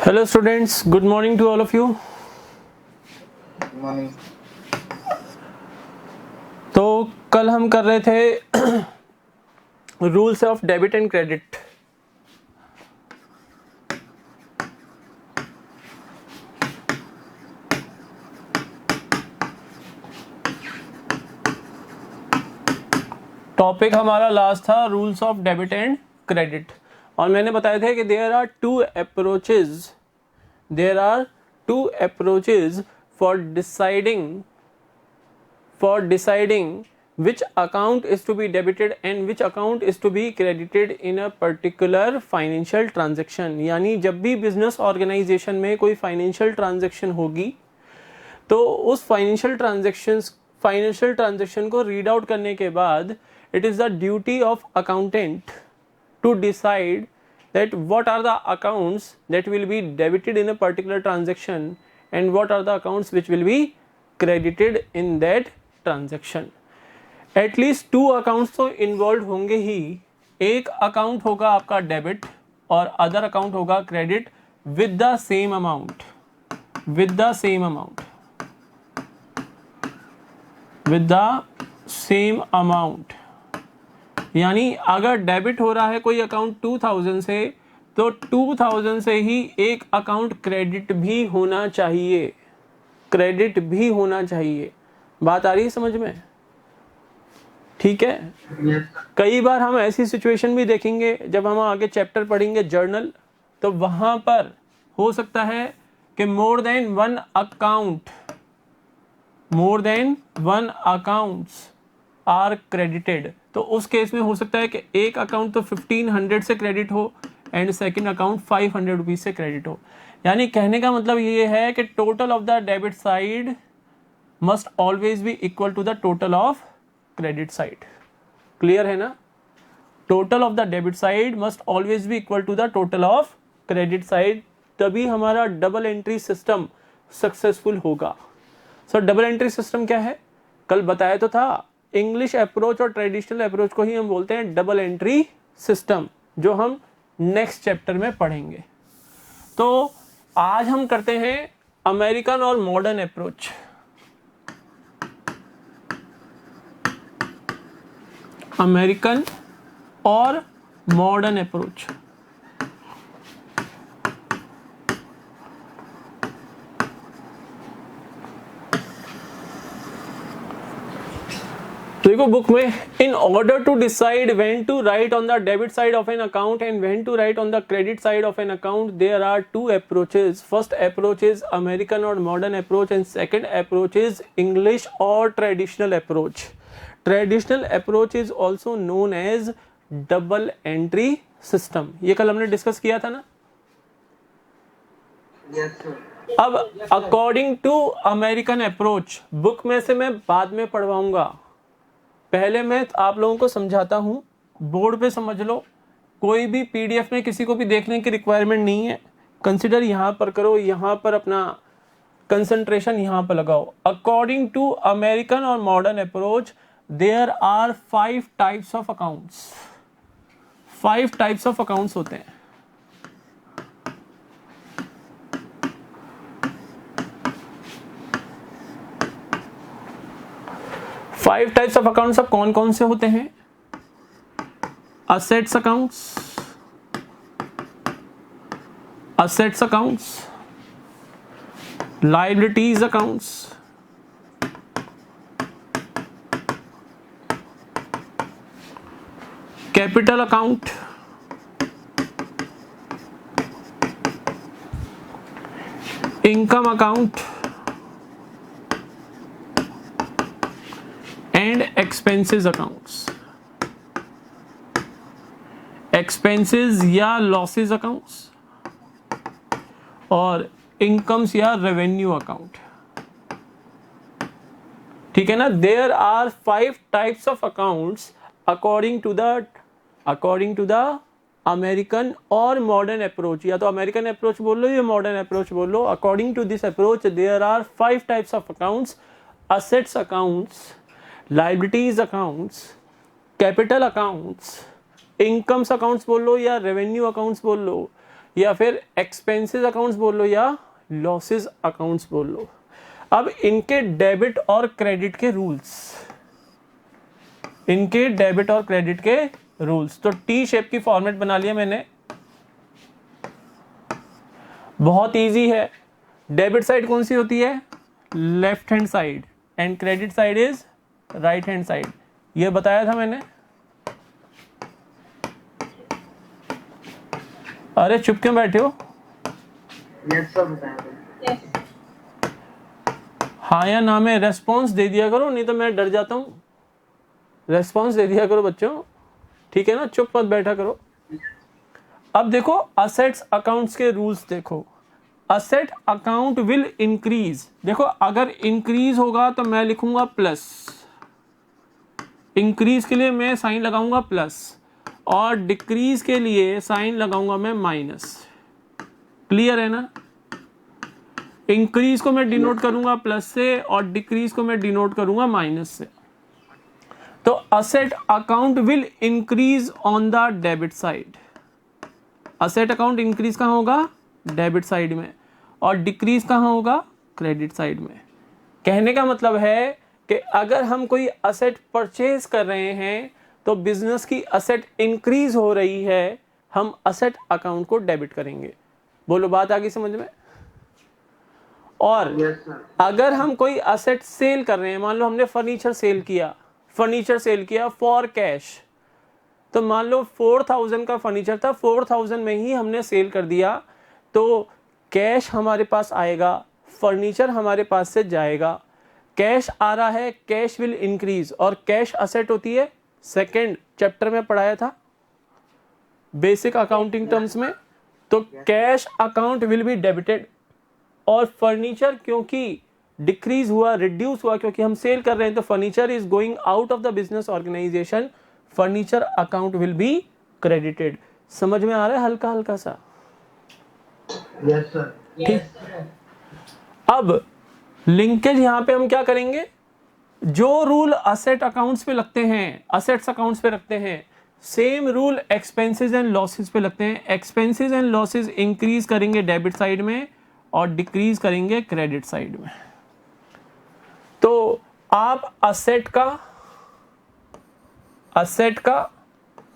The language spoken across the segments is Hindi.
Hello students, good morning to all of you. Morning. तो कल हम कर रहे थे rules of debit and credit. Topic हमारा लास्ट था rules of debit and credit, और मैंने बताया था कि there are two approaches for deciding which account is to be debited and which account is to be credited in a particular financial transaction। यानी जब भी बिजनेस ऑर्गेनाइजेशन में कोई फाइनेंशियल ट्रांजैक्शन होगी तो उस फाइनेंशियल ट्रांजैक्शन को रीड आउट करने के बाद it is the duty of accountant to decide that what are the accounts that will be debited in a particular transaction and what are the accounts which will be credited in that transaction। At least 2 accounts तो इन्वॉल्व होंगे ही। एक अकाउंट होगा आपका डेबिट और अदर अकाउंट होगा credit with the same amount. यानी अगर डेबिट हो रहा है कोई अकाउंट 2000 से तो 2000 से ही एक अकाउंट क्रेडिट भी होना चाहिए। बात आ रही है समझ में? ठीक है। कई बार हम ऐसी सिचुएशन भी देखेंगे जब हम आगे चैप्टर पढ़ेंगे जर्नल, तो वहां पर हो सकता है कि more than one accounts are credited. तो उस केस में हो सकता है कि एक अकाउंट तो 1500 से क्रेडिट हो एंड सेकंड अकाउंट 500 रुपीज से क्रेडिट हो। यानी कहने का मतलब ये है कि total of the debit side must always be equal to the total of credit side. Clear है ना? Total of the debit side must always be equal to the total of credit side, तभी हमारा डबल एंट्री सिस्टम सक्सेसफुल होगा। सो डबल एंट्री सिस्टम क्या है? कल बताया तो था। इंग्लिश अप्रोच और ट्रेडिशनल अप्रोच को ही हम बोलते हैं डबल एंट्री सिस्टम, जो हम नेक्स्ट चैप्टर में पढ़ेंगे। तो आज हम करते हैं अमेरिकन और मॉडर्न अप्रोच। अमेरिकन और मॉडर्न अप्रोच। देखो बुक में, in order to decide when to write on the debit side of an account and when to write on the credit side of an account there are 2 approaches. First approach is American और modern approach and second approach is English और traditional approach. Traditional approach is also known as double entry system. ये कल हमने डिस्कस किया था ना? Yes sir. अब according to American approach, book में से मैं बाद में पढ़वाऊंगा, पहले मैं आप लोगों को समझाता हूं, बोर्ड पे समझ लो। कोई भी पीडीएफ में किसी को भी देखने की रिक्वायरमेंट नहीं है। कंसिडर यहां पर करो, यहां पर अपना कंसंट्रेशन यहां पर लगाओ। अकॉर्डिंग टू अमेरिकन और modern approach there are 5 types of accounts. 5 types of accounts होते हैं। फाइव टाइप्स ऑफ अकाउंट्स अब कौन कौन से होते हैं? Assets accounts, liabilities accounts, capital account, income account and expenses accounts. Expenses या लॉसेस अकाउंट्स और इनकम्स या रेवेन्यू अकाउंट। ठीक है ना? There are 5 types of accounts according to the American और मॉडर्न अप्रोच। या तो अमेरिकन अप्रोच बोल लो या मॉडर्न अप्रोच बोल लो। According to this approach there are 5 types of accounts: assets accounts, liabilities accounts, capital accounts, incomes accounts बोल लो या रेवेन्यू अकाउंट्स बोल लो, या फिर एक्सपेंसेस अकाउंट्स बोल लो या लॉसेस अकाउंट्स बोल लो। अब इनके डेबिट और क्रेडिट के रूल्स, इनके डेबिट और क्रेडिट के रूल्स। तो टी शेप की फॉर्मेट बना लिया मैंने, बहुत इजी है। डेबिट साइड कौन सी होती है? Left hand side, and credit side is right hand side, ये बताया था मैंने। अरे चुप क्यों बैठे हो? हाँ या ना में रेस्पॉन्स दे दिया करो, नहीं तो मैं डर जाता हूँ। रेस्पॉन्स दे दिया करो बच्चों, ठीक है ना, चुप मत बैठा करो। अब देखो असेट्स अकाउंट्स के रूल्स देखो। असेट अकाउंट विल इंक्रीज, देखो अगर इंक्रीज होगा तो मैं लिखूंगा प्लस, इंक्रीज के लिए मैं साइन लगाऊंगा प्लस, और डिक्रीज के लिए साइन लगाऊंगा मैं माइनस। क्लियर है ना? इंक्रीज को मैं डिनोट करूंगा प्लस से और डिक्रीज को मैं डिनोट करूंगा माइनस से। तो asset account will increase on the debit side. Asset account increase कहां होगा? डेबिट साइड में, और डिक्रीज कहां होगा? क्रेडिट साइड में। कहने का मतलब है कि अगर हम कोई असेट परचेज कर रहे हैं तो बिजनेस की असेट इंक्रीज हो रही है, हम असेट अकाउंट को डेबिट करेंगे। बोलो बात आगे समझ में? और अगर हम कोई असेट सेल कर रहे हैं, मान लो हमने फर्नीचर सेल किया, फर्नीचर सेल किया फॉर कैश, तो मान लो 4000 का फर्नीचर था, 4000 में ही हमने सेल कर दिया, तो कैश हमारे पास आएगा, फर्नीचर हमारे पास से जाएगा। कैश आ रहा है, कैश विल इंक्रीज, और कैश असेट होती है, सेकंड चैप्टर में पढ़ाया था बेसिक अकाउंटिंग टर्म्स में। तो cash account will be debited, और फर्नीचर क्योंकि डिक्रीज हुआ, रिड्यूस हुआ, क्योंकि हम सेल कर रहे हैं, तो furniture is going out of the business organisation, furniture account will be credited. समझ में आ रहा है हल्का हल्का सा? Yes sir. ठीक। अब लिंकेज यहां पे हम क्या करेंगे? जो रूल असेट अकाउंट्स पे लगते हैं, असेट्स अकाउंट्स पे रखते हैं, same rule expenses and losses पे लगते हैं। एक्सपेंसेस एंड लॉसेस इंक्रीज करेंगे डेबिट साइड में और डिक्रीज करेंगे क्रेडिट साइड में। तो आप असेट का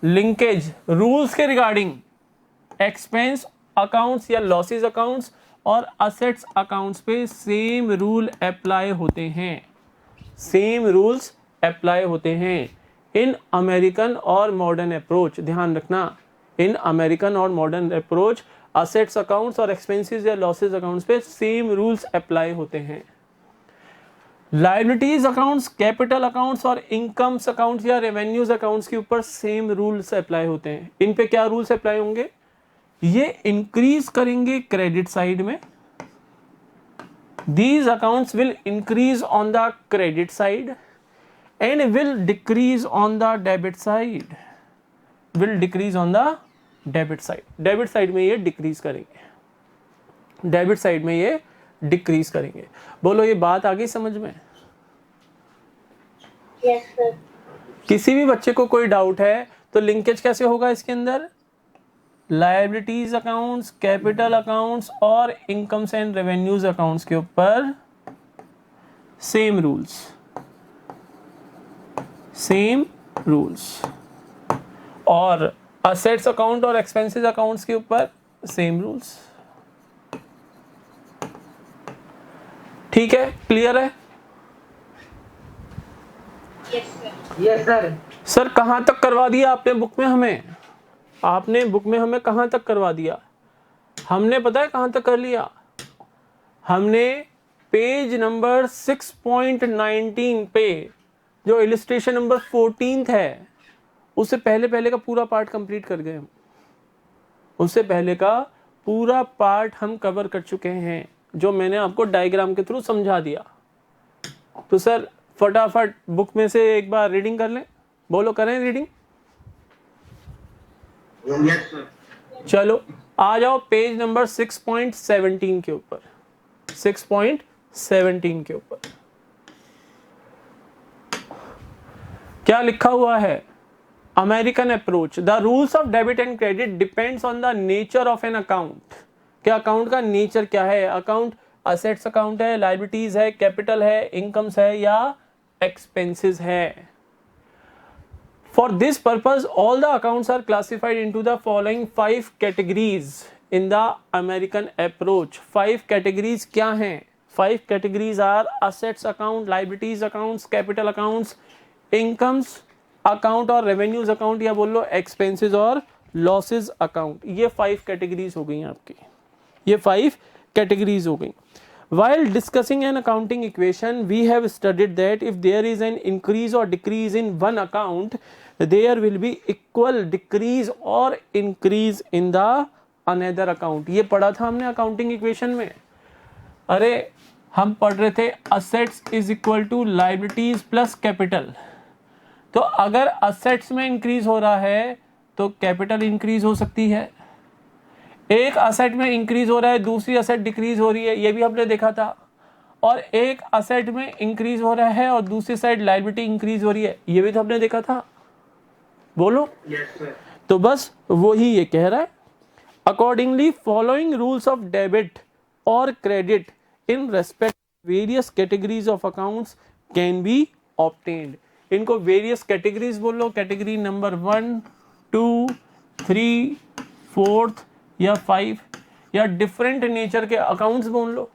लिंकेज रूल्स के रिगार्डिंग एक्सपेंस अकाउंट्स या लॉसेस अकाउंट्स और असेट्स अकाउंट्स पे सेम रूल अप्लाई होते हैं, सेम रूल्स अप्लाई होते हैं इन अमेरिकन और मॉडर्न अप्रोच। ध्यान रखना, इन अमेरिकन और मॉडर्न अप्रोच असेट्स अकाउंट्स और एक्सपेंसेस या लॉसेस अकाउंट्स पे सेम रूल्स अप्लाई होते हैं। लायबिलिटीज अकाउंट्स, कैपिटल अकाउंट्स और इनकम्स अकाउंट्स या रेवेन्यूज अकाउंट्स के ऊपर सेम रूल्स अप्लाई होते हैं। इन पे क्या रूल्स अप्लाई होंगे? ये इंक्रीज करेंगे क्रेडिट साइड में, these accounts will increase on the credit side and will decrease on the debit side, will decrease on the debit side। Debit side में ये डिक्रीज करेंगे, डेबिट साइड में ये डिक्रीज करेंगे। बोलो ये बात आ गई समझ में? Yes sir. किसी भी बच्चे को कोई डाउट है तो लिंकेज कैसे होगा इसके अंदर? लायबिलिटीज अकाउंट्स, कैपिटल अकाउंट्स और इनकम्स एंड रेवेन्यूज अकाउंट्स के ऊपर सेम रूल्स, सेम रूल्स, और असेट्स अकाउंट और एक्सपेंसेस अकाउंट्स के ऊपर सेम रूल्स। ठीक है, क्लियर है? Yes sir. सर कहां तक करवा दिया आपने बुक में हमें? आपने बुक में हमें कहां तक करवा दिया? हमने पता है कहां तक कर लिया? हमने पेज नंबर 6.19 पे जो इलिस्ट्रेशन नंबर 14 है, उससे पहले का पूरा पार्ट कंप्लीट कर गए हम। उससे पहले का पूरा पार्ट हम कवर कर चुके हैं, जो मैंने आपको डायग्राम के थ्रू समझा दिया। तो सर फटाफट बुक में से एक बार रीडिंग कर लें। बोलो करें रीडिंग? Yes sir. चलो आ जाओ पेज नंबर 6.17 के ऊपर, 6.17 के ऊपर क्या लिखा हुआ है? American approach, the rules of debit and credit depends on the nature of an account. क्या अकाउंट का नेचर क्या है? अकाउंट असेट्स अकाउंट है, लायबिलिटीज है, कैपिटल है, इनकम्स है या एक्सपेंसेस है। For this purpose all the accounts are classified into the following 5 categories in the American approach. 5 categories क्या हैं? 5 categories are assets account, liabilities accounts, capital accounts, incomes account और रेवेन्यूज अकाउंट, या बोल लो एक्सपेंसेस और लॉसेस अकाउंट। ये 5 कैटेगरीज हो गई आपकी, ये 5 कैटेगरीज हो गई। While discussing an accounting equation, we have studied that if there is an increase or decrease in one account, there will be equal decrease or increase in the another account। ये पढ़ा था हमने accounting equation में। अरे हम पढ़ रहे थे assets is equal to liabilities plus capital। तो अगर assets में increase हो रहा है तो capital increase हो सकती है। एक असेट में इंक्रीज हो रहा है, दूसरी असेट डिक्रीज हो रही है, ये भी हमने देखा था। और एक असेट में इंक्रीज हो रहा है और दूसरी साइड लायबिलिटी इंक्रीज हो रही है, ये भी तो हमने देखा था। बोलो। Yes, sir. तो बस वही ये कह रहा है, accordingly following rules of debit और credit in respect various categories of accounts can be obtained. इनको वेरियस कैटेगरीज बोल लो, कैटेगरी नंबर 1, 2, 3, 4 या 5, या डिफरेंट नेचर के अकाउंट्स बोल लो,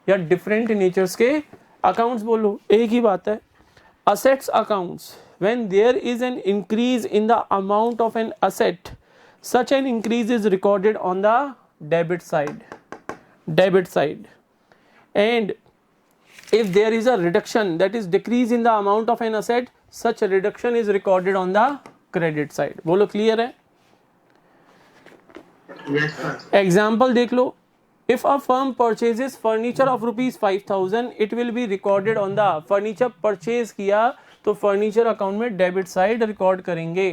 या डिफरेंट नेचर्स के अकाउंट्स बोल लो, एक ही बात है। Assets accounts, when there is an increase in the amount of an asset, such an increase is recorded on the debit side, and if there is a reduction, that is decrease in the amount of an asset, such a reduction is recorded on the credit side। बोलो क्लियर है? Yes, sir. एग्जाम्पल देख लो, if a firm purchases furniture of rupees 5000, it will be recorded on the furniture purchase किया तो फर्नीचर अकाउंट में डेबिट साइड रिकॉर्ड करेंगे।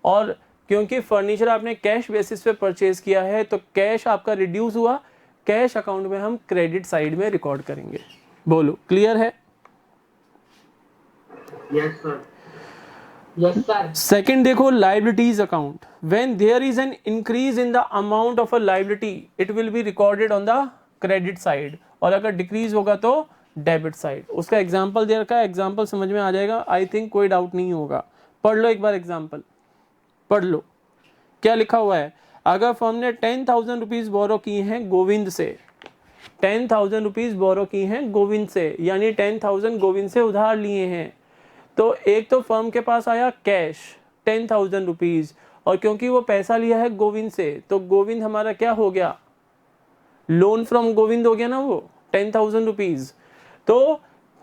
और क्योंकि फर्नीचर आपने कैश बेसिस पे परचेज किया है तो कैश आपका रिड्यूस हुआ, कैश अकाउंट में हम क्रेडिट साइड में रिकॉर्ड करेंगे। बोलो क्लियर है? Yes, sir. Yes, sir. Second देखो, liabilities account, when there is an increase in the amount of a liability it will be recorded on the credit side, और अगर डिक्रीज होगा तो डेबिट साइड। उसका एग्जांपल दे रखा है, एग्जांपल समझ में आ जाएगा, आई थिंक कोई डाउट नहीं होगा। पढ़ लो एक बार एग्जांपल, पढ़ लो क्या लिखा हुआ है। अगर फर्म ने 10,000 रुपीज बोरो की हैं गोविंद से, 10,000 रुपीज बोरो की हैं गोविंद से, यानी 10,000 गोविंद से उधार लिए हैं। तो एक तो फर्म के पास आया कैश 10,000 रुपीज, और क्योंकि वो पैसा लिया है गोविंद से तो गोविंद हमारा क्या हो गया, लोन फ्रॉम गोविंद हो गया ना वो 10,000 रुपीज। तो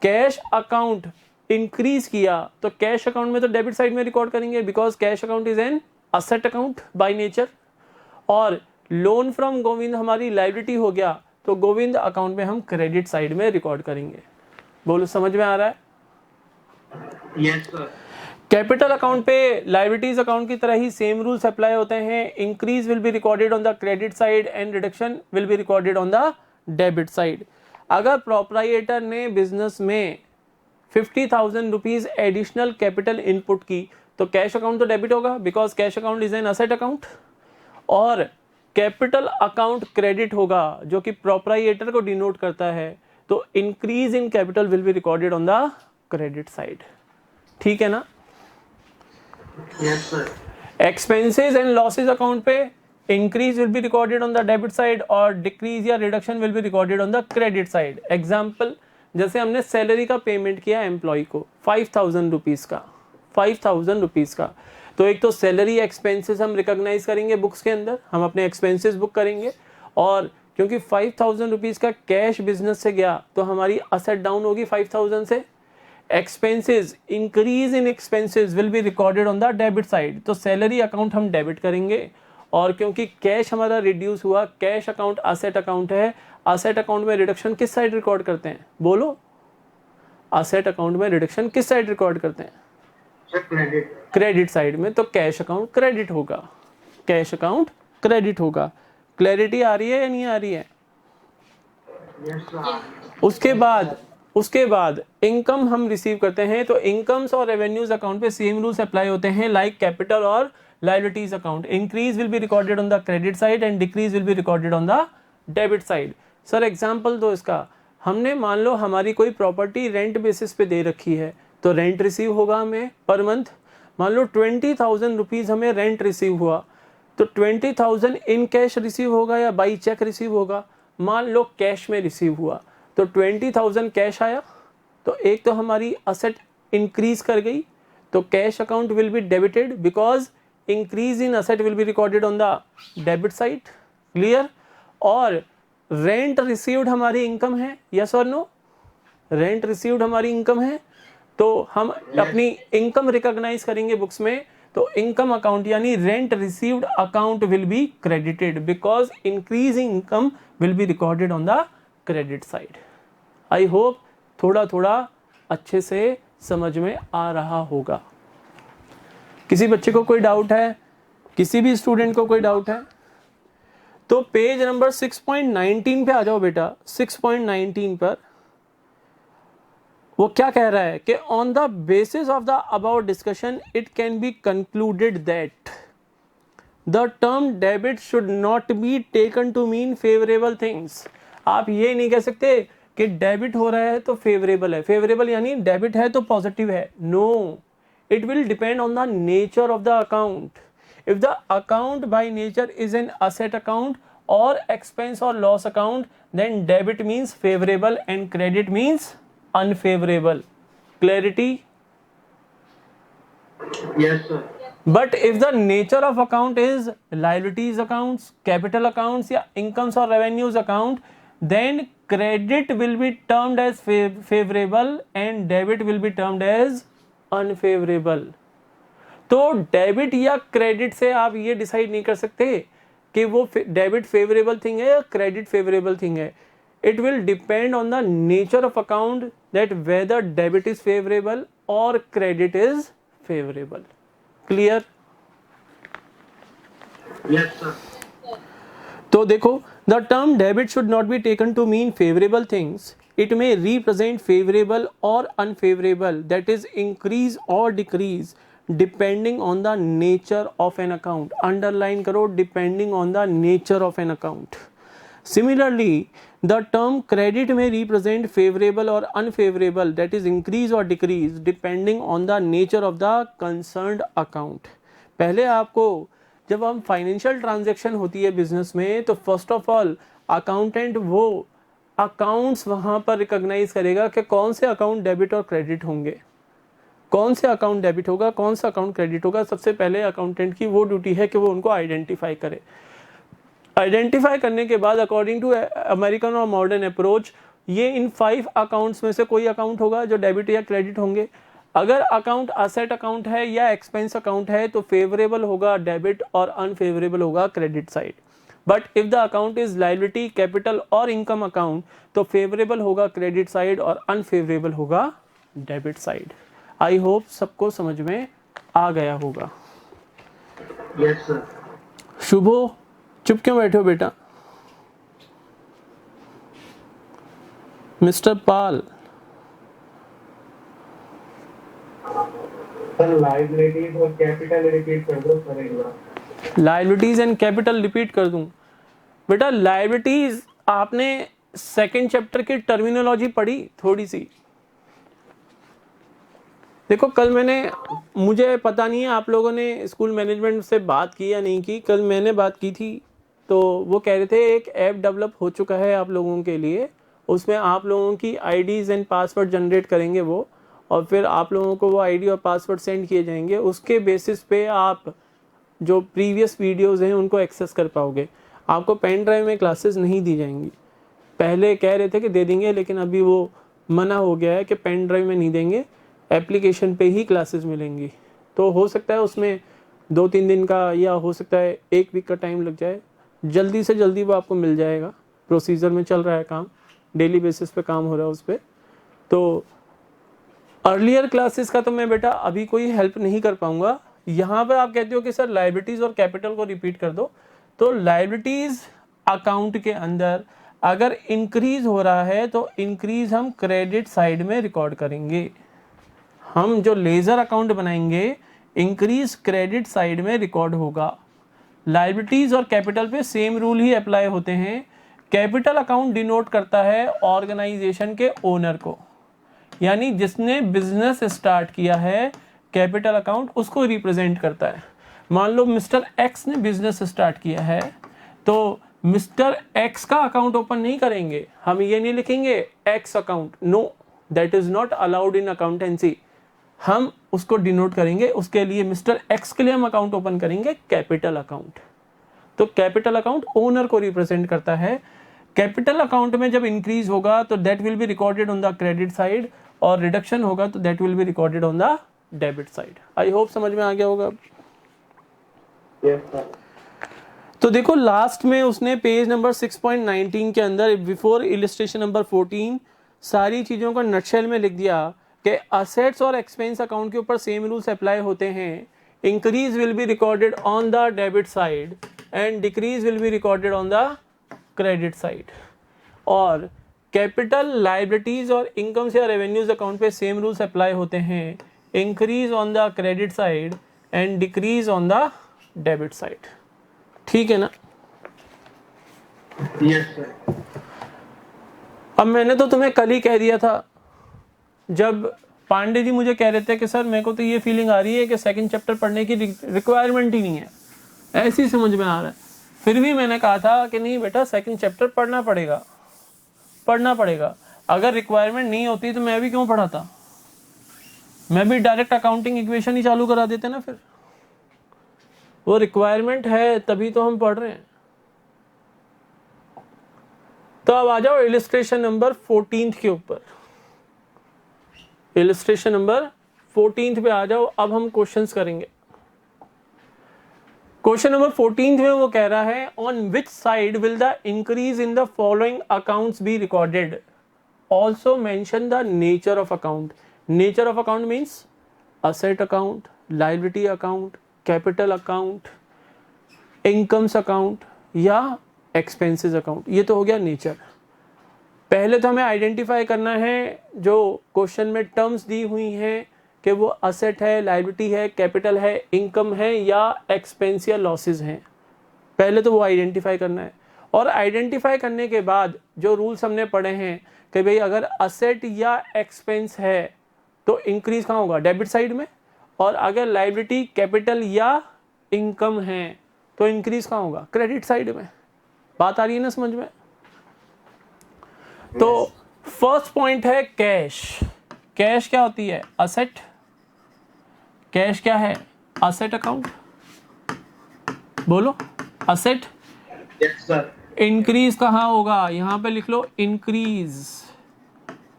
कैश अकाउंट इंक्रीज किया तो कैश अकाउंट में तो डेबिट साइड में रिकॉर्ड करेंगे, because cash account is an asset account by nature. और लोन फ्रॉम गोविंद हमारी लायबिलिटी हो गया तो गोविंद अकाउंट में हम क्रेडिट साइड में रिकॉर्ड करेंगे। बोलो समझ में आ रहा है? Yes, sir. कैपिटल अकाउंट पे लायबिलिटीज अकाउंट की तरह ही सेम रूल्स अप्लाई होते हैं। Increase will be recorded on the credit side and reduction will be recorded on the debit side. अगर प्रोप्राइटर ने बिजनेस में 50,000 रुपीज एडिशनल कैपिटल इनपुट की तो कैश अकाउंट तो डेबिट होगा, because cash account is an asset account, और कैपिटल अकाउंट क्रेडिट होगा जो कि प्रोप्राइटर को डिनोट करता है। तो increase in capital will be recorded on the credit side. ठीक है ना? Yes, sir. Expenses and losses account पे increase will be recorded on the debit side और डिक्रीज या reduction will be recorded on the credit side. Example, जैसे हमने सैलरी का पेमेंट किया एम्प्लॉय को 5,000 रुपीज का, 5,000 रुपीज का, तो एक तो सैलरी एक्सपेंसेस हम रिकॉग्नाइज करेंगे बुक्स के अंदर, हम अपने एक्सपेंसेस बुक करेंगे। और क्योंकि 5,000 रुपीज का कैश बिजनेस से गया तो हमारी असेट डाउन होगी 5,000 से। Expenses, increase in expenses will be recorded on the debit side, तो सैलरी अकाउंट हम डेबिट करेंगे। और क्योंकि कैश हमारा रिड्यूस हुआ, कैश अकाउंट असेट अकाउंट है, असेट अकाउंट में रिडक्शन किस साइड रिकॉर्ड करते हैं? बोलो, असेट अकाउंट में रिडक्शन किस साइड रिकॉर्ड करते हैं? Sir, credit. क्रेडिट साइड में। तो कैश अकाउंट क्रेडिट होगा, कैश अकाउंट क्रेडिट होगा। क्लैरिटी आ रही है या नहीं आ रही है? Yes, sir. उसके बाद उसके बाद इनकम हम रिसीव करते हैं, तो इनकम्स और रेवेन्यूज अकाउंट पे सेम रूल्स अप्लाई होते हैं लाइक कैपिटल और liabilities account. Increase will be recorded on the credit side and decrease will be recorded on the debit side. Sir example दो इसका. हमने मान लो हमारी कोई प्रॉपर्टी रेंट बेसिस पे दे रखी है, तो रेंट रिसीव होगा हमें पर मंथ. मान लो 20,000 रुपीज़ हमें रेंट रिसीव हुआ, तो 20,000 इन कैश रिसीव होगा या बाई चेक रिसीव होगा. मान लो कैश में रिसीव हुआ, तो 20,000 कैश आया, तो एक तो हमारी असेट इंक्रीज कर गई, तो cash account will be debited because increase in asset will be recorded on the debit side. Clear. और रेंट रिसीव्ड हमारी इनकम है, यस और नो. रेंट रिसीव्ड हमारी इनकम है, तो हम अपनी इनकम रिकॉग्नाइज करेंगे बुक्स में, तो इनकम अकाउंट यानी rent received account will be credited because increasing income will be recorded on the credit side. I hope थोड़ा थोड़ा अच्छे से समझ में आ रहा होगा. किसी बच्चे को कोई डाउट है, किसी भी स्टूडेंट को कोई डाउट है तो पेज नंबर 6.19 पे आ जाओ बेटा. 6.19 पर वो क्या कह रहा है कि on the basis of the about discussion it can be concluded that the term debit should not be taken to mean favourable things. आप ये नहीं कह सकते कि डेबिट हो रहा है तो फेवरेबल है. फेवरेबल यानी डेबिट है तो पॉजिटिव है. No, it will depend on the nature of the account. If the account by nature is an asset account or expense or loss account, then debit means favorable and credit means unfavorable. Clarity? Yes, sir. But if the nature of account is liabilities accounts, capital accounts या incomes or revenues account, then credit will be termed as favorable and debit will be termed as unfavorable. तो डेबिट या क्रेडिट से आप ये डिसाइड नहीं कर सकते कि वो डेबिट फेवरेबल थिंग है या क्रेडिट फेवरेबल थिंग है. It will depend on the nature of account that whether debit is favourable और credit is favourable. Clear? Yes, sir. तो देखो, the term debit should not be taken to mean favourable things. It may represent favourable और अनफेवरेबल, दैट इज इंक्रीज और decrease depending on the nature of an account. Underline करो, depending on the nature of an account. Similarly, the term credit may represent favorable or unfavorable, that is increase or decrease depending on the nature of the concerned account. पहले आपको जब हम फाइनेंशियल ट्रांजैक्शन होती है बिजनेस में, तो फर्स्ट ऑफ ऑल अकाउंटेंट वो अकाउंट्स वहाँ पर रिकॉग्नाइज करेगा कि कौन से अकाउंट डेबिट और क्रेडिट होंगे, कौन से अकाउंट डेबिट होगा, कौन सा अकाउंट क्रेडिट होगा. सबसे पहले अकाउंटेंट की वो ड्यूटी है कि वो उनको आइडेंटिफाई करे. आइडेंटिफाई करने के बाद अकॉर्डिंग टू अमेरिकन और मॉडर्न अप्रोच ये इन 5 अकाउंट्स में से कोई अकाउंट होगा जो डेबिट या क्रेडिट होंगे. अगर अकाउंट असेट अकाउंट है या एक्सपेंस अकाउंट है तो फेवरेबल होगा डेबिट और अनफेवरेबल होगा credit side. But if the account is liability, capital और इनकम अकाउंट तो फेवरेबल होगा क्रेडिट साइड और अनफेवरेबल होगा डेबिट साइड. आई होप सबको समझ में आ गया होगा. Yes, sir. शुभो, चुप क्यों बैठे हो बेटा? मिस्टर पाल, सर लाइबिलिटीज और कैपिटल रिपीट कर दो सर एक बार. लायबिलिटीज एंड कैपिटल रिपीट कर दूं बेटा. लायबिलिटीज आपने सेकंड चैप्टर की टर्मिनोलॉजी पढ़ी थोड़ी सी. देखो कल मुझे पता नहीं है आप लोगों ने स्कूल मैनेजमेंट से बात की या नहीं की. कल मैंने बात की थी तो वो कह रहे थे एक ऐप डेवलप हो चुका है आप लोगों के लिए, उसमें आप लोगों की आईडीज़ एंड पासवर्ड जनरेट करेंगे वो, और फिर आप लोगों को वो आईडी और पासवर्ड सेंड किए जाएंगे. उसके बेसिस पे आप जो प्रीवियस वीडियोज़ हैं उनको एक्सेस कर पाओगे. आपको पेन ड्राइव में क्लासेस नहीं दी जाएंगी. पहले कह रहे थे कि दे देंगे, लेकिन अभी वो मना हो गया है कि पेन ड्राइव में नहीं देंगे, एप्लीकेशन पे ही क्लासेस मिलेंगी. तो हो सकता है उसमें 2-3 दिन का या हो सकता है 1 वीक का टाइम लग जाए. जल्दी से जल्दी वो आपको मिल जाएगा. प्रोसीजर में चल रहा है काम, डेली बेसिस पे काम हो रहा है उस पर. तो अर्लियर क्लासेस का तो मैं बेटा अभी कोई हेल्प नहीं कर पाऊंगा. यहाँ पर आप कहते हो कि सर लायबिलिटीज़ और कैपिटल को रिपीट कर दो, तो लायबिलिटीज़ अकाउंट के अंदर अगर इंक्रीज हो रहा है तो इंक्रीज हम क्रेडिट साइड में रिकॉर्ड करेंगे। हम जो लेजर अकाउंट बनाएंगे इंक्रीज क्रेडिट साइड में रिकॉर्ड होगा। लायबिलिटीज और कैपिटल पे सेम रूल ही अप्लाई होते हैं। कैपिटल अकाउंट डिनोट करता है ऑर्गेनाइजेशन के ओनर को, यानी जिसने बिजनेस स्टार्ट किया है, कैपिटल अकाउंट उसको रिप्रेजेंट करता है। मान लो मिस्टर एक्स ने बिजनेस स्टार्ट किया है, तो मिस्टर एक्स का अकाउंट ओपन नहीं करेंगे, हम ये नहीं लिखेंगे X account, no, that is not allowed in accountancy. हम उसको डिनोट करेंगे, उसके लिए मिस्टर एक्स के लिए हम अकाउंट ओपन करेंगे कैपिटल अकाउंट। तो कैपिटल अकाउंट ओनर को रिप्रेजेंट करता है। कैपिटल अकाउंट में जब इंक्रीज होगा तो that will be recorded on the credit side, और रिडक्शन होगा तो that will be recorded on the debit side. I hope समझ में आ गया होगा। Yes, sir. तो देखो लास्ट में उसने पेज नंबर 6.19 के अंदर बिफोर इलिस्ट्रेशन नंबर 14 सारी चीज़ों को नटशेल में लिख दिया कि असेट्स और एक्सपेंस अकाउंट के ऊपर सेम रूल्स अप्लाई होते हैं। Increase will be recorded on the debit side and decrease will be recorded on the credit side. और कैपिटल, लायबिलिटीज और इनकम्स या रेवेन्यूज अकाउंट पे सेम रूल्स अप्लाई होते हैं। Increase on the credit side and decrease on the debit side. ठीक है ना? Yes, sir. अब मैंने तो तुम्हें कल ही कह दिया था, जब पांडे जी मुझे कह रहे थे कि सर मेरे को तो ये फीलिंग आ रही है कि सेकंड चैप्टर पढ़ने की रिक्वायरमेंट ही नहीं है, ऐसी समझ में आ रहा है। फिर भी मैंने कहा था कि नहीं बेटा, सेकंड चैप्टर पढ़ना पड़ेगा। अगर रिक्वायरमेंट नहीं होती तो मैं भी क्यों पढ़ाता, मैं भी डायरेक्ट अकाउंटिंग इक्वेशन ही चालू करा देते ना। फिर वो रिक्वायरमेंट है तभी तो हम पढ़ रहे हैं। तो अब आ जाओ इलिस्ट्रेशन नंबर 14 के ऊपर। इलिस्ट्रेशन नंबर 14 पे आ जाओ। अब हम क्वेश्चंस करेंगे। क्वेश्चन नंबर 14 में वो कह रहा है, on which side will the increase in the following accounts be recorded, also mention the nature of account. Nature of account means asset account, liability account, capital account, incomes account या एक्सपेंसेस अकाउंट। ये तो हो गया नेचर। पहले तो हमें आइडेंटिफाई करना है जो क्वेश्चन में टर्म्स दी हुई हैं कि वो असेट है, लायबिलिटी है, कैपिटल है, इनकम है या एक्सपेंस या लॉसेज हैं। पहले तो वो आइडेंटिफाई करना है। और आइडेंटिफाई करने के बाद जो रूल्स हमने पढ़े हैं कि भाई अगर असेट या एक्सपेंस है तो इंक्रीज कहाँ होगा, डेबिट साइड में, और अगर लायबिलिटी, कैपिटल या इनकम है तो इंक्रीज कहाँ होगा, क्रेडिट साइड में। बात आ रही है ना समझ में? तो फर्स्ट पॉइंट है कैश। कैश क्या होती है, असेट। कैश क्या है, असेट अकाउंट। बोलो, असेट। Yes, sir. इंक्रीज कहाँ होगा, यहां पे लिख लो इंक्रीज।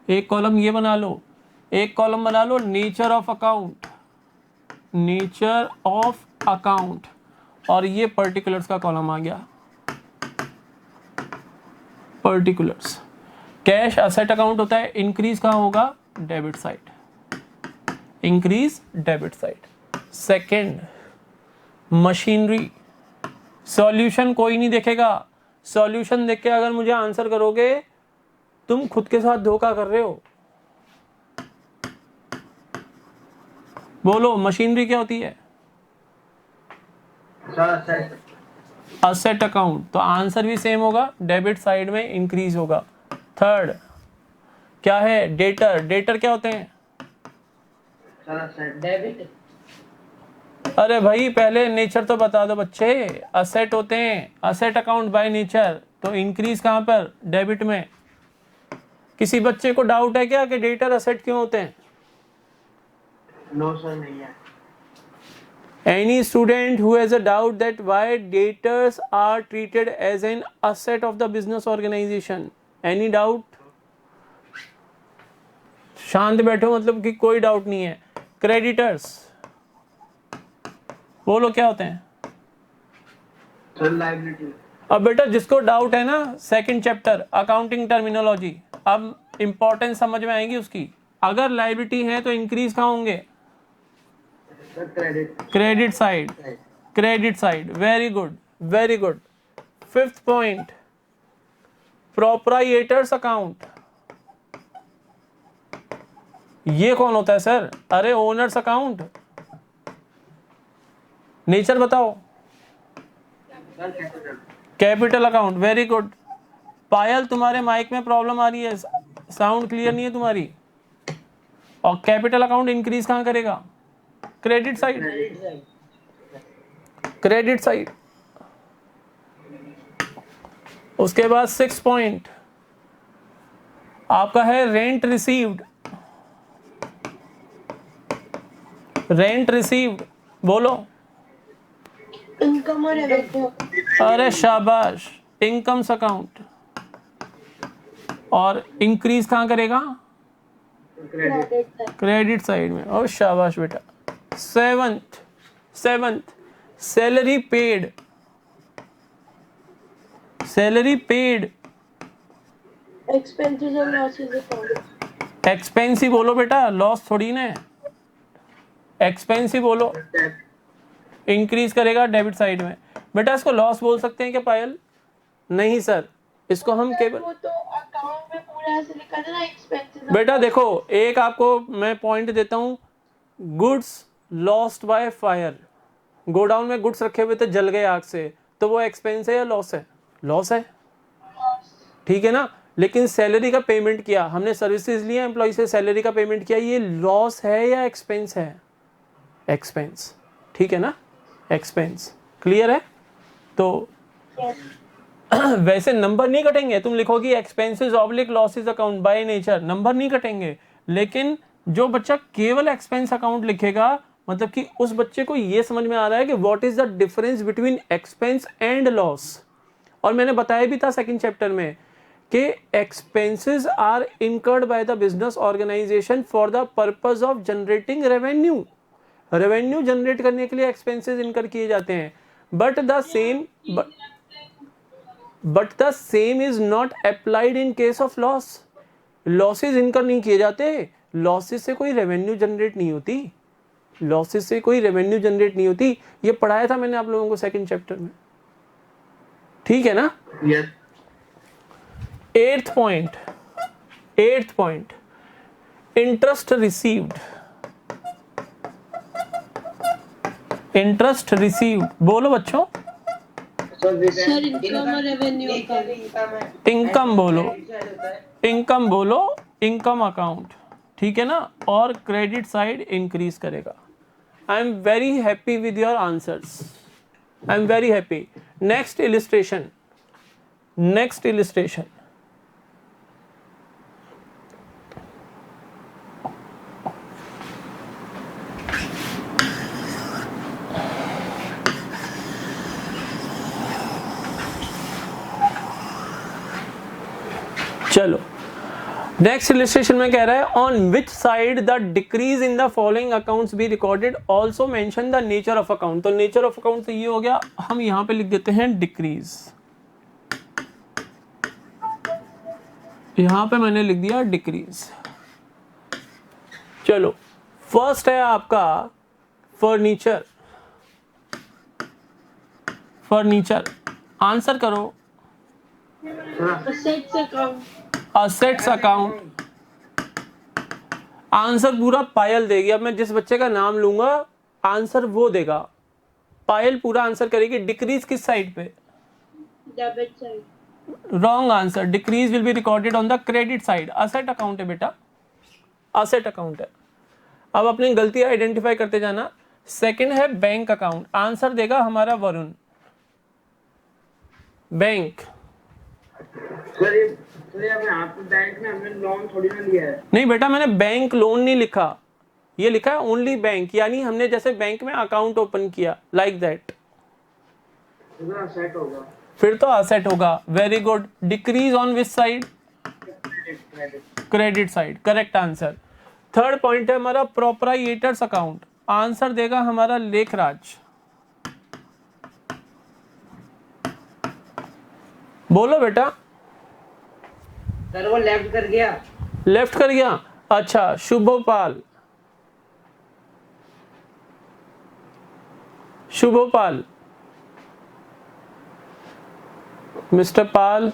एक कॉलम ये बना लो, एक कॉलम बना लो nature of account, nature of account, और ये पर्टिकुलर्स का कॉलम आ गया, पर्टिकुलर्स। कैश असेट अकाउंट होता है, इंक्रीज कहाँ होगा, debit side, increase debit side. Second, machinery. Solution कोई नहीं देखेगा। सॉल्यूशन देख के अगर मुझे आंसर करोगे तुम खुद के साथ धोखा कर रहे हो। बोलो, मशीनरी क्या होती है, Sir, asset. Asset account. तो आंसर भी सेम होगा, डेबिट साइड में इंक्रीज होगा। थर्ड क्या है, डेटर। डेटर क्या होते हैं, Sir, asset. Debit. अरे भाई पहले नेचर तो बता दो बच्चे। असेट होते हैं, असेट अकाउंट बाय नेचर, तो इंक्रीज कहाँ पर, डेबिट में। किसी बच्चे को डाउट है क्या कि डेटर असेट क्यों होते हैं? No, sir, नहीं है. Any student who has a doubt that why debtors are treated as an asset of the business organization? Any doubt? शांत बैठो, मतलब कि कोई डाउट नहीं है। क्रेडिटर्स बोलो क्या होते हैं? Sir, liability. अब बेटा जिसको डाउट है ना, सेकंड चैप्टर अकाउंटिंग टर्मिनोलॉजी, अब इंपॉर्टेंस समझ में आएगी उसकी। अगर लायबिलिटी है तो इंक्रीज कहाँ होंगे, Sir, credit. Credit side, credit side. Very good, very good. Fifth proprietors account, ये कौन होता है सर? अरे ओनर्स अकाउंट। नेचर बताओ। Capital account, very good. Payal तुम्हारे माइक में प्रॉब्लम आ रही है, साउंड क्लियर नहीं है तुम्हारी। और कैपिटल अकाउंट इंक्रीज कहां करेगा? Credit side, credit side. उसके बाद 6 पॉइंट आपका है रेंट रिसीव्ड। रेंट रिसीव्ड बोलो। इनकम और रेवेन्यू। अरे शाबाश, इनकम्स अकाउंट। और इंक्रीज कहां करेगा? क्रेडिट साइड में। और शाबाश बेटा। Seventh salary paid, salary paid. Expenses और लॉसेस अकाउंट। एक्सपेंस ही बोलो बेटा, लॉस थोड़ी ना है। एक्सपेंस ही बोलो। इंक्रीज करेगा डेबिट साइड में। बेटा इसको लॉस बोल सकते हैं क्या पायल? नहीं सर, इसको हम केवल, वो तो अकाउंट में पूरा ऐसे लिखा था ना एक्सपेंसेस। बेटा देखो एक आपको मैं पॉइंट देता हूं, goods lost by fire. Godown में गुड्स रखे हुए थे, जल गए आग से, तो वो एक्सपेंस है या लॉस है? लॉस है, ठीक है ना। लेकिन सैलरी का पेमेंट किया हमने, सर्विसेज लिया एम्प्लॉय से, सैलरी का पेमेंट किया, ये लॉस है या एक्सपेंस है? एक्सपेंस, ठीक है ना, एक्सपेंस। क्लियर है? तो वैसे नंबर नहीं कटेंगे, तुम लिखोगी expenses oblique losses account by nature, number नहीं कटेंगे। लेकिन जो बच्चा केवल एक्सपेंस अकाउंट लिखेगा, मतलब कि उस बच्चे को ये समझ में आ रहा है कि what is the difference between expense and loss. और मैंने बताया भी था सेकंड चैप्टर में कि expenses are incurred by the business organisation for the purpose of generating revenue. Revenue generate करने के लिए एक्सपेंसेस इनकर किए जाते हैं। But the same is not applied in case of loss. Losses incur नहीं किए जाते, लॉसेस से कोई रेवेन्यू जनरेट नहीं होती, लॉसेस से कोई रेवेन्यू जनरेट नहीं होती। ये पढ़ाया था मैंने आप लोगों को सेकंड चैप्टर में, ठीक है ना। Yes. Eighth point interest received. Interest received बोलो बच्चों। सर इनकम और रेवेन्यू अकाउंट। इनकम बोलो, इनकम बोलो, इनकम अकाउंट, ठीक है ना। और क्रेडिट साइड इंक्रीज करेगा। I am very happy with your answers, I am very happy. Next illustration, next illustration. चलो नेक्स्ट इलिस्ट्रेशन में कह रहा है on which side the decrease in the following accounts be recorded, also mention the nature of account. तो नेचर ऑफ अकाउंट तो ये हो गया, हम यहां पे लिख देते हैं डिक्रीज। यहां पे मैंने लिख दिया डिक्रीज। चलो फर्स्ट है आपका फर्नीचर। फर्नीचर आंसर करो। Assets account. Assets account. Answer पूरा पायल देगी। अब मैं जिस बच्चे का नाम लूंगा आंसर वो देगा। पायल पूरा आंसर करेगी। डिक्रीज किस साइड पे? Debit side. Wrong answer. Decrease will be recorded on the credit side. Asset account है बेटा, असेट अकाउंट है। अब अपनी गलती आइडेंटिफाई करते जाना। सेकंड है बैंक अकाउंट। आंसर देगा हमारा वरुण। बैंक सर ये आपके बैंक में हमने लोन थोड़ी ना लिया है। नहीं बेटा, मैंने बैंक लोन नहीं लिखा, ये लिखा है ओनली बैंक, यानी हमने जैसे बैंक में अकाउंट ओपन किया, लाइक दैट। असेट होगा, फिर तो असेट होगा। Very good. Decrease on which side? Credit side, correct answer. Third point है हमारा प्रोप्राइएटर्स अकाउंट। आंसर देगा हमारा लेखराज। बोलो बेटा। सर वो लेफ्ट कर गया। लेफ्ट कर गया, अच्छा। शुभोपाल, शुभोपाल, मिस्टर पाल,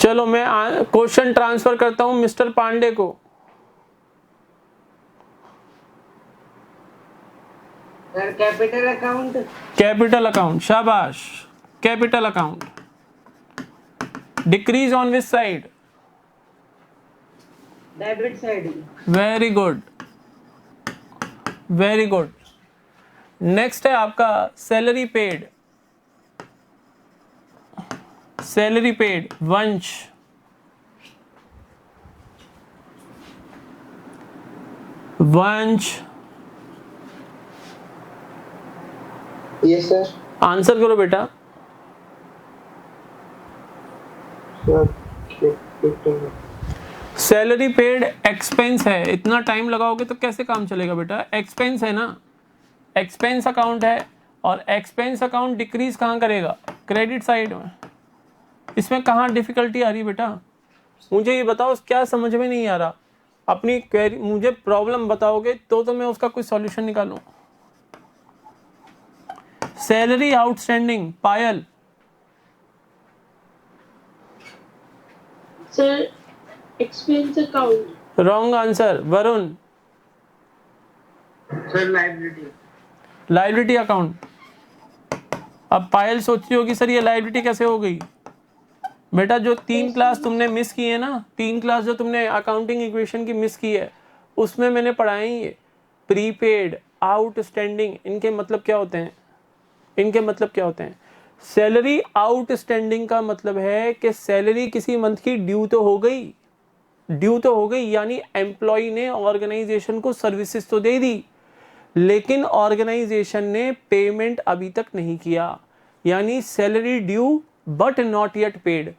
चलो मैं क्वेश्चन ट्रांसफर करता हूं मिस्टर पांडे को। Sir capital account. Capital account, शाबाश। Capital account decrease on which side? Debit side. Very good, very good. Next है आपका सैलरी पेड। सैलरी पेड, वंश। वंश, यस सर। आंसर करो बेटा। सैलरी पेड एक्सपेंस है, इतना टाइम लगाओगे तो कैसे काम चलेगा बेटा? एक्सपेंस है ना, एक्सपेंस अकाउंट है, और एक्सपेंस अकाउंट डिक्रीज कहाँ करेगा? क्रेडिट साइड में। इसमें कहाँ डिफिकल्टी आ रही है बेटा? मुझे ये बताओ, क्या समझ में नहीं आ रहा? अपनी क्वेरी, मुझे प्रॉब्लम बताओगे तो मैं उसका कोई सॉल्यूशन निकालूं। Salary outstanding, Payal. Sir expense account. Wrong answer, Varun. Sir liability. Liability account. अब पायल सोच रही होगी सर ये लाइबिलिटी कैसे हो गई? बेटा जो 3 क्लास तुमने मिस की है ना, 3 क्लास जो तुमने अकाउंटिंग इक्वेशन की मिस की है, उसमें मैंने पढ़ाई है प्रीपेड, आउटस्टैंडिंग, इनके मतलब क्या होते हैं? इनके मतलब क्या होते हैं? सैलरी आउटस्टैंडिंग का मतलब है कि सैलरी किसी मंथ की ड्यू तो हो गई, ड्यू तो हो गई, यानी एम्प्लॉय ने ऑर्गेनाइजेशन को सर्विसेज तो दे दी, लेकिन ऑर्गेनाइजेशन ने पेमेंट अभी तक नहीं किया, यानी salary due but not yet paid.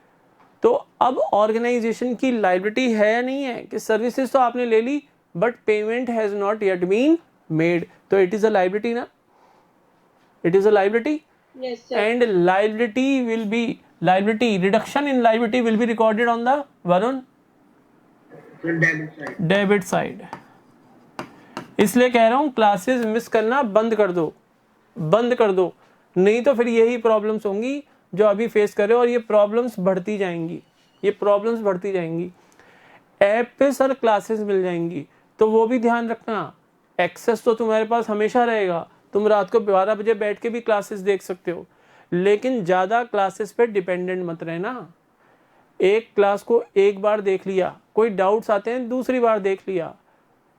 तो अब ऑर्गेनाइजेशन की लायबिलिटी है या नहीं है कि सर्विसेज तो आपने ले ली but payment has not yet been made, तो इट इज अ लायबिलिटी ना, it is a liability. Yes, sir. And liability reduction in liability will be recorded on the Varun debit side. इसलिए कह रहा हूं क्लासेस मिस करना बंद कर दो, बंद कर दो, नहीं तो फिर यही प्रॉब्लम्स होंगी जो अभी फेस कर रहे हो, और ये प्रॉब्लम्स बढ़ती जाएंगी, ये प्रॉब्लम्स बढ़ती जाएंगी। ऐप पे सर क्लासेस मिल जाएंगी, तो वो भी ध्यान रखना, एक्सेस तो तुम्हारे पास हमेशा रहेगा, तुम रात को 12 बजे बैठ के भी क्लासेस देख सकते हो, लेकिन ज़्यादा क्लासेस पे डिपेंडेंट मत रहना। एक क्लास को एक बार देख लिया, कोई डाउट्स आते हैं दूसरी बार देख लिया।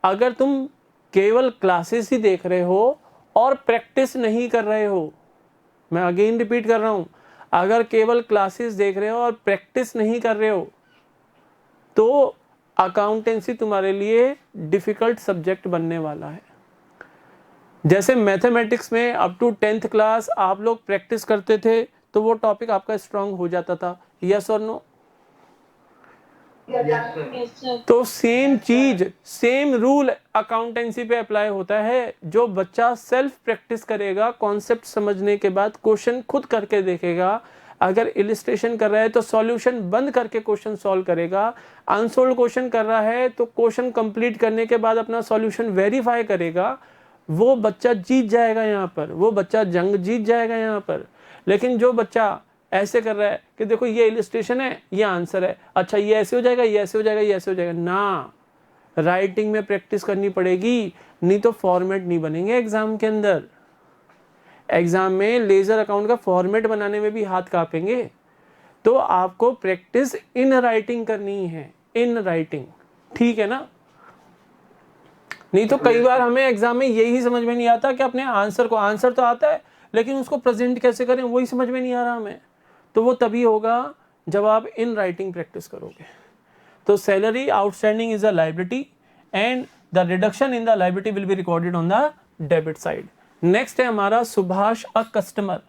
अगर तुम केवल क्लासेस ही देख रहे हो और प्रैक्टिस नहीं कर रहे हो, मैं अगेन रिपीट कर रहा हूं, अगर केवल क्लासेस देख रहे हो और प्रैक्टिस नहीं कर रहे हो तो अकाउंटेंसी तुम्हारे लिए डिफिकल्ट सब्जेक्ट बनने वाला है। जैसे मैथमेटिक्स में अप टू 10th क्लास आप लोग प्रैक्टिस करते थे तो वो टॉपिक आपका स्ट्रांग हो जाता था, यस और नो? Yes, sir. तो सेम चीज, सेम रूल अकाउंटेंसी पे अप्लाई होता है। जो बच्चा सेल्फ प्रैक्टिस करेगा, कॉन्सेप्ट समझने के बाद क्वेश्चन खुद करके देखेगा, अगर इलिस्ट्रेशन कर रहा है तो सॉल्यूशन बंद करके क्वेश्चन सॉल्व करेगा, अनसोल्व क्वेश्चन कर रहा है तो क्वेश्चन कंप्लीट करने के बाद अपना सॉल्यूशन वेरीफाई करेगा, वो बच्चा जीत जाएगा यहाँ पर, वो बच्चा जंग जीत जाएगा यहाँ पर। लेकिन जो बच्चा ऐसे कर रहा है कि देखो ये इलिस्ट्रेशन है, ये आंसर है, अच्छा ये ऐसे हो जाएगा, ये ऐसे हो जाएगा, ये ऐसे हो जाएगा, ना, राइटिंग में प्रैक्टिस करनी पड़ेगी, नहीं तो फॉर्मेट नहीं बनेंगे एग्जाम के अंदर। एग्जाम में लेजर अकाउंट का फॉर्मेट बनाने में भी हाथ कांपेंगे, तो आपको प्रैक्टिस इन राइटिंग करनी है, इन राइटिंग, ठीक है ना? नहीं तो कई बार हमें एग्जाम में यही समझ में नहीं आता कि अपने आंसर को, आंसर तो आता है लेकिन उसको प्रेजेंट कैसे करें वही समझ में नहीं आ रहा हमें, तो वो तभी होगा जब आप इन राइटिंग प्रैक्टिस करोगे। तो salary outstanding is a liability and the reduction in the liability will be recorded on the debit side. Next है हमारा Subhash a customer.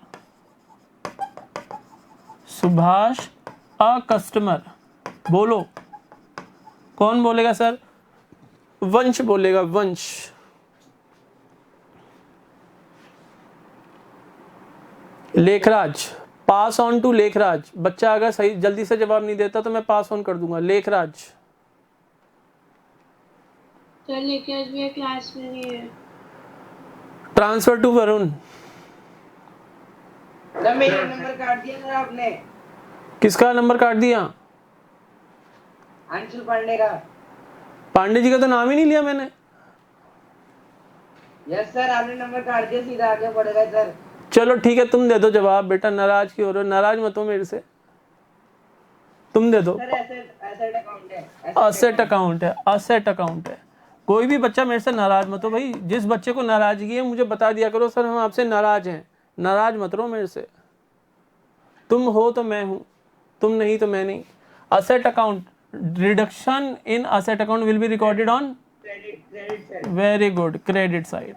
Subhash a customer, बोलो कौन बोलेगा सर? वंश बोलेगा, Vansh. Lekhraj, pass on to Lekhraj. बच्चा अगर सही जल्दी से जवाब नहीं देता तो मैं पास ऑन कर दूंगा। लेखराज। सर लेके आज भी क्लास में नहीं है। Transfer to Varun. मेरा नंबर काट दिया सर आपने। किसका नंबर काट दिया? अंशुल पांडे का। पांडे जी का तो नाम ही नहीं लिया मैंने। यस सर, आपने नंबर काट दिया, सीधा आगे बढ़ेगा सर। चलो ठीक है, तुम दे दो जवाब बेटा, नाराज क्यों हो रहे हो? नाराज मत हो मेरे से, तुम दे दो। सर एसेट अकाउंट है। असेट अकाउंट है, असेट अकाउंट है। कोई भी बच्चा मेरे से नाराज मत हो भाई, जिस बच्चे को नाराजगी है मुझे बता दिया करो, सर हम आपसे नाराज हैं। नाराज मत रहो मेरे से, तुम हो तो मैं हूं, तुम नहीं तो मैं नहीं। Asset account, reduction in asset account will be recorded on credit sir. Very good, credit side.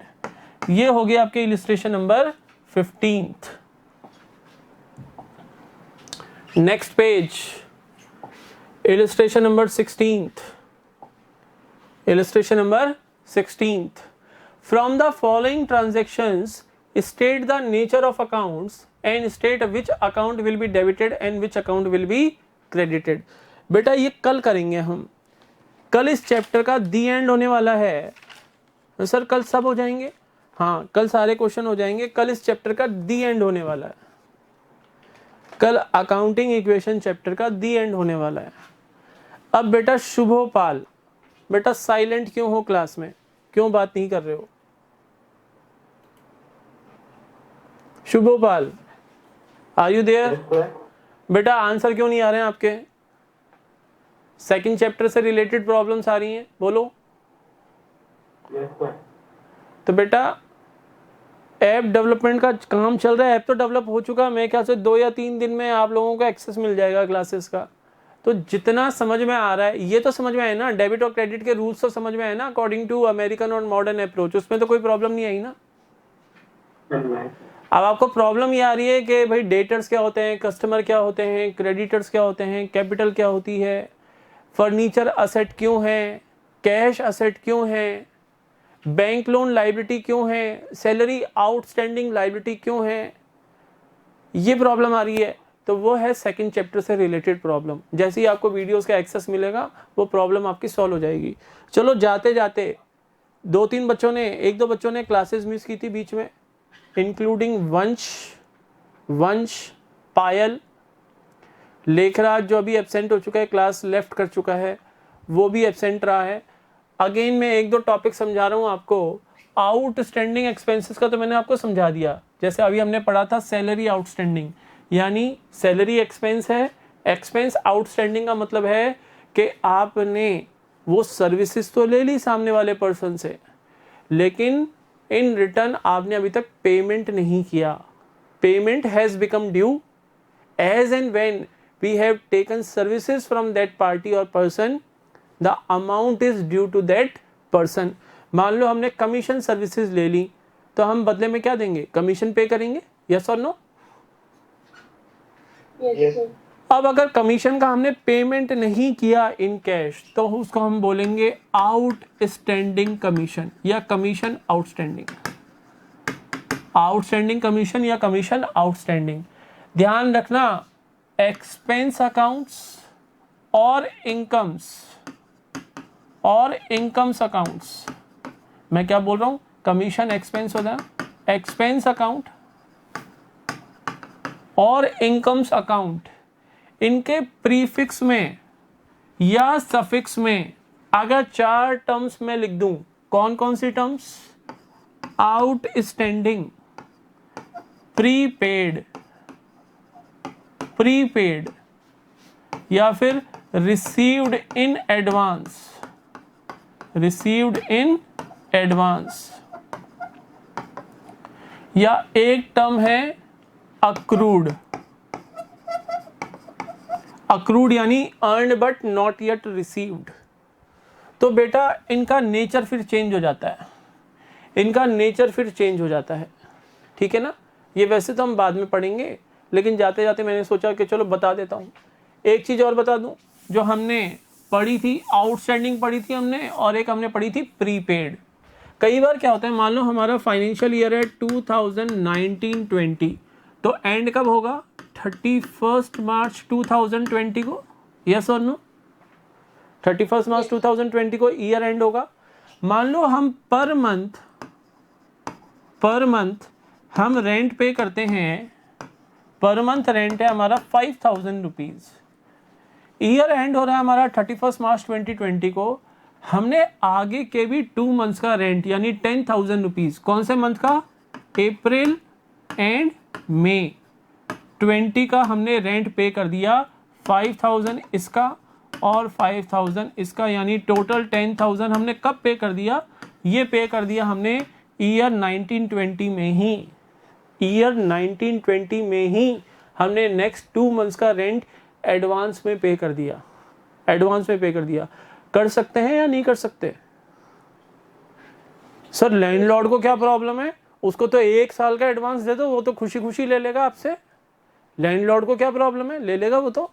ये हो गया आपके illustration number 15th। Next page, illustration number 16th. Illustration number 16th. From the following transactions, state the nature of accounts and state which account will be debited and which account will be credited. बेटा ये कल करेंगे हम, कल इस चैप्टर का दी एंड होने वाला है। सर कल सब हो जाएंगे? हाँ, कल सारे क्वेश्चन हो जाएंगे, कल इस चैप्टर का दी एंड होने वाला है। कल अकाउंटिंग इक्वेशन चैप्टर का दी एंड होने वाला है। अब बेटा शुभोपाल, बेटा साइलेंट क्यों हो क्लास में, क्यों बात नहीं कर रहे हो? शुभोपाल, आर यू देयर? बेटा आंसर क्यों नहीं आ रहे हैं आपके? सेकंड चैप्टर से रिलेटेड प्रॉब्लम्स आ रही हैं, बोलो। तो बेटा ऐप डेवलपमेंट का काम चल रहा है, ऐप तो डेवलप हो चुका है, मेरे ख्याल से 2 या 3 दिन में आप लोगों को एक्सेस मिल जाएगा क्लासेस का। तो जितना समझ में आ रहा है, ये तो समझ में आए ना, डेबिट और क्रेडिट के रूल्स तो समझ में आए ना, अकॉर्डिंग टू अमेरिकन और मॉडर्न अप्रोच, उसमें तो कोई प्रॉब्लम नहीं आई ना। अब आपको प्रॉब्लम ये आ रही है कि भाई डेटर्स क्या होते हैं, कस्टमर क्या होते हैं, क्रेडिटर्स क्या होते हैं, कैपिटल क्या होती है, फर्नीचर असेट क्यों है, कैश असेट क्यों है, बैंक लोन लाइबिलिटी क्यों है, सैलरी आउटस्टैंडिंग लाइबिलिटी क्यों है, ये प्रॉब्लम आ रही है। तो वो है सेकंड चैप्टर से रिलेटेड प्रॉब्लम। जैसे ही आपको वीडियोस का एक्सेस मिलेगा वो प्रॉब्लम आपकी सॉल्व हो जाएगी। चलो जाते जाते 2-3 बच्चों ने, 1-2 बच्चों ने क्लासेस मिस की थी बीच में, इंक्लूडिंग वंश, पायल, लेखराज जो अभी एब्सेंट हो चुका है, क्लास लेफ्ट कर चुका है, वो भी एब्सेंट रहा है। अगेन मैं 1-2 टॉपिक समझा रहा हूँ आपको। आउटस्टैंडिंग एक्सपेंसेस का तो मैंने आपको समझा दिया, जैसे अभी हमने पढ़ा था सैलरी आउटस्टैंडिंग, यानी सैलरी एक्सपेंस है, एक्सपेंस आउटस्टैंडिंग का मतलब है कि आपने वो सर्विसेज तो ले ली सामने वाले पर्सन से, लेकिन इन रिटर्न आपने अभी तक पेमेंट नहीं किया। Payment has become due as and when we have taken services from that party और person, the amount is due to that person. मान लो हमने कमीशन सर्विसेज ले ली, तो हम बदले में क्या देंगे? कमीशन पे करेंगे, यस और नो? Yes, sir. अब अगर कमीशन का हमने पेमेंट नहीं किया इन कैश, तो उसको हम बोलेंगे आउटस्टैंडिंग कमीशन या कमीशन आउटस्टैंडिंग, आउटस्टैंडिंग कमीशन या कमीशन आउटस्टैंडिंग। ध्यान रखना, एक्सपेंस अकाउंट्स और इनकम्स अकाउंट्स, मैं क्या बोल रहा हूं? कमीशन एक्सपेंस होता है, एक्सपेंस अकाउंट और इनकम्स अकाउंट, इनके प्रीफिक्स में या सफिक्स में अगर 4 टर्म्स में लिख दूं, कौन कौन सी टर्म्स? आउटस्टैंडिंग, प्रीपेड या फिर रिसीव्ड इन एडवांस, या एक टर्म है अक्रूड यानी earned but not yet received. तो बेटा इनका नेचर फिर चेंज हो जाता है, ठीक है ना? ये वैसे तो हम बाद में पढ़ेंगे, लेकिन जाते जाते मैंने सोचा कि चलो बता देता हूँ। एक चीज और बता दूं, जो हमने पढ़ी थी आउटस्टैंडिंग पढ़ी थी हमने, और एक हमने पढ़ी थी प्रीपेड। कई बार क्या होता है, मान लो हमारा फाइनेंशियल ईयर है 2019-20, तो एंड कब होगा? 31 मार्च 2020 को, यस और नो? 31 मार्च 2020 को ईयर एंड होगा। मान लो हम पर मंथ हम रेंट पे करते हैं, पर मंथ रेंट है हमारा 5000 रुपीज। ईयर एंड हो रहा है हमारा 31 मार्च 2020 को। हमने आगे के भी 2 मंथ्स का रेंट यानी 10,000 रुपीज, कौन से मंथ का, अप्रैल एंड मई 20 का हमने रेंट पे कर दिया, 5,000 इसका और 5,000 इसका, यानी टोटल 10,000 हमने कब पे कर दिया, ये पे कर दिया हमने ईयर 1920 में ही, ईयर 1920 में ही हमने नेक्स्ट 2 मंथ्स का रेंट एडवांस में पे कर दिया, एडवांस में पे कर दिया। कर सकते हैं या नहीं कर सकते? सर लैंडलॉर्ड को क्या प्रॉब्लम है, उसको तो 1 साल का एडवांस दे दो, वो तो खुशी खुशी ले लेगा आपसे। लैंडलॉर्ड को क्या प्रॉब्लम है, ले लेगा वो तो,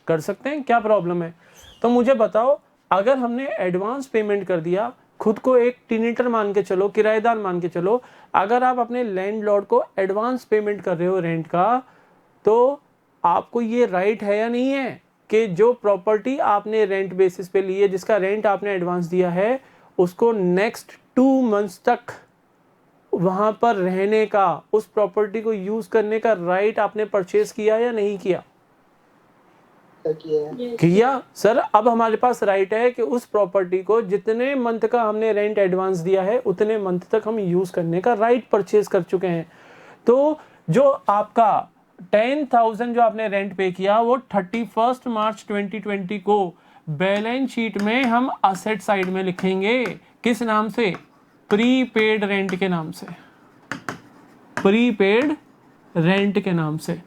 कर सकते हैं, क्या प्रॉब्लम है? तो मुझे बताओ, अगर हमने एडवांस पेमेंट कर दिया, खुद को एक टीनेटर मान के चलो, किराएदार मान के चलो, अगर आप अपने लैंडलॉर्ड को एडवांस पेमेंट कर रहे हो रेंट का, तो आपको ये राइट है या नहीं है कि जो प्रॉपर्टी आपने रेंट बेसिस पे ली है, जिसका रेंट आपने एडवांस दिया है, उसको नेक्स्ट 2 मंथ्स तक वहां पर रहने का, उस प्रॉपर्टी को यूज करने का राइट आपने परचेज किया या नहीं किया? किया सर। अब हमारे पास राइट है कि उस प्रॉपर्टी को जितने मंथ का हमने रेंट एडवांस दिया है उतने मंथ तक हम यूज करने का राइट परचेज कर चुके हैं। तो जो आपका 10,000 जो आपने रेंट पे किया, वो 31 मार्च 2020 को बैलेंस शीट में हम असेट साइड में लिखेंगे, किस नाम से, प्रीपेड रेंट के नाम से, प्रीपेड रेंट के नाम से।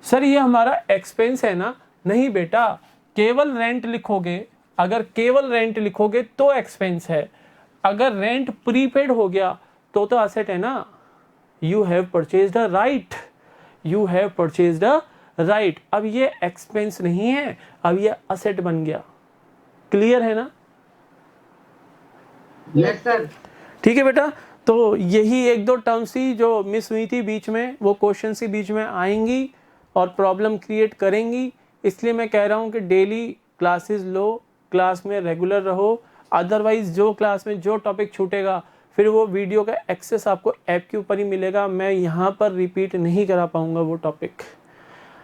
सर ये हमारा एक्सपेंस है ना? नहीं बेटा, केवल रेंट लिखोगे, अगर केवल रेंट लिखोगे तो एक्सपेंस है, अगर रेंट प्रीपेड हो गया तो असेट है ना। You have purchased a right, you have purchased a right. अब ये एक्सपेंस नहीं है, अब ये असेट बन गया। क्लियर है ना? Yes sir. ठीक है बेटा, तो यही 1-2 टर्म्स ही जो मिस हुई थी बीच में, वो क्वेश्चन के बीच में आएंगी और प्रॉब्लम क्रिएट करेंगी। इसलिए मैं कह रहा हूँ कि डेली क्लासेस लो, क्लास में रेगुलर रहो, अदरवाइज जो क्लास में जो टॉपिक छूटेगा फिर वो वीडियो का एक्सेस आपको ऐप के ऊपर ही मिलेगा, मैं यहाँ पर रिपीट नहीं करा पाऊँगा वो टॉपिक।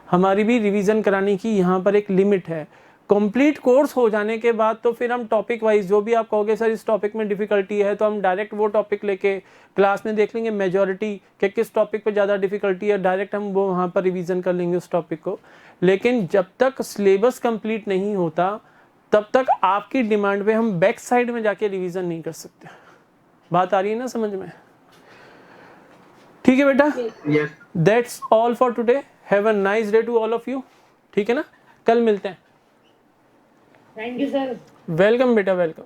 हमारी भी रिवीजन कराने की यहाँ पर एक लिमिट है। कंप्लीट कोर्स हो जाने के बाद तो फिर हम टॉपिक वाइज जो भी आप कहोगे सर इस टॉपिक में डिफिकल्टी है, तो हम डायरेक्ट वो टॉपिक लेके क्लास में देख लेंगे मेजॉरिटी के किस टॉपिक पे ज़्यादा डिफिकल्टी है, डायरेक्ट हम वो वहाँ पर रिवीजन कर लेंगे उस टॉपिक को। लेकिन जब तक सिलेबस कंप्लीट नहीं होता तब तक आपकी डिमांड पे हम बैक साइड में जाके रिवीजन नहीं कर सकते। बात आ रही है ना समझ में? ठीक है बेटा, that's all for today. Have a nice day to all of you. ठीक है ना, कल मिलते हैं। Thank you sir. वेलकम बेटा, वेलकम।